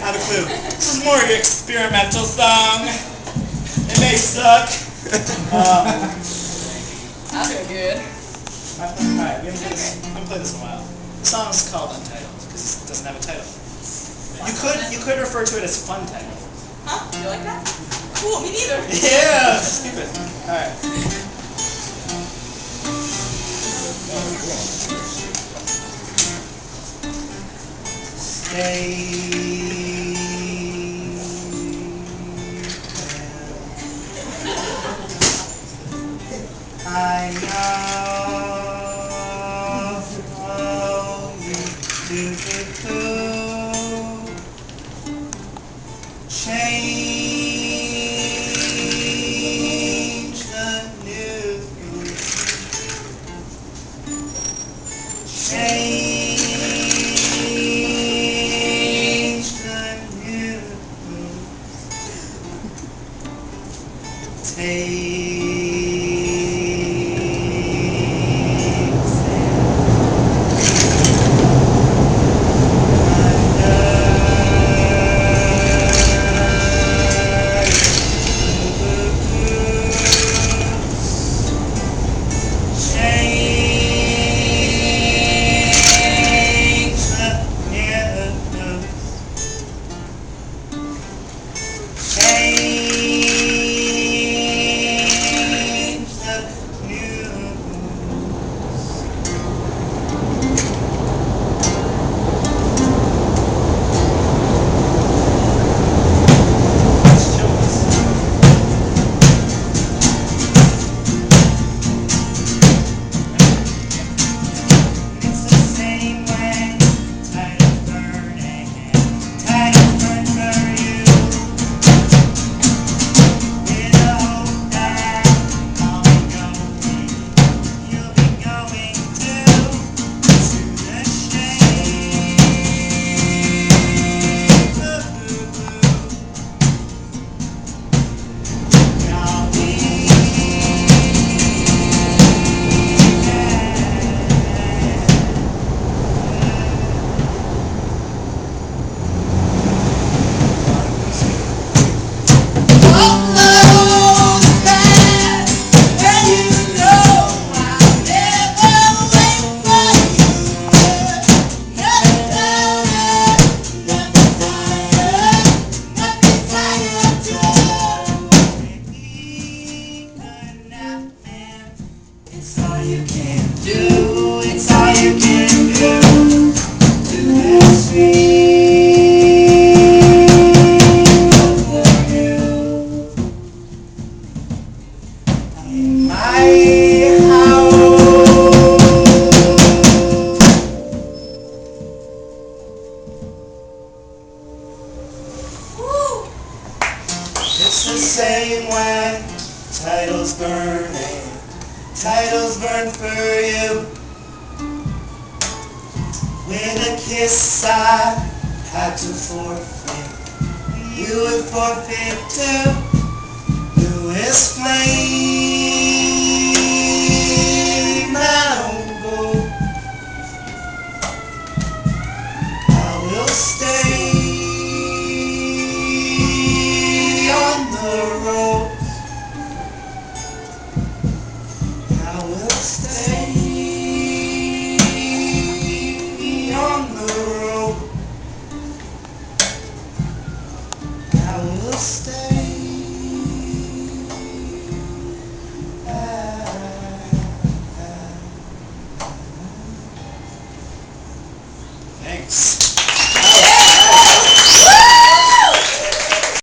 Have a clue. This is more of your experimental song. It may suck. I feel good. Alright, we haven't played this in a while. The song's called Untitled because it doesn't have a title. You could refer to it as Fun Title. Huh? You like that? Cool, me neither. Yeah, stupid. Alright. I know you do change the news, change the news, it's all you can do, it's all you can do to this for you. In my house, it's the same when titles burning. Titles burn for you. With a kiss I had to forfeit. You would forfeit too. Newest flame that won't go. I will stay on the road. I will stay on the road. I will stay. Thanks.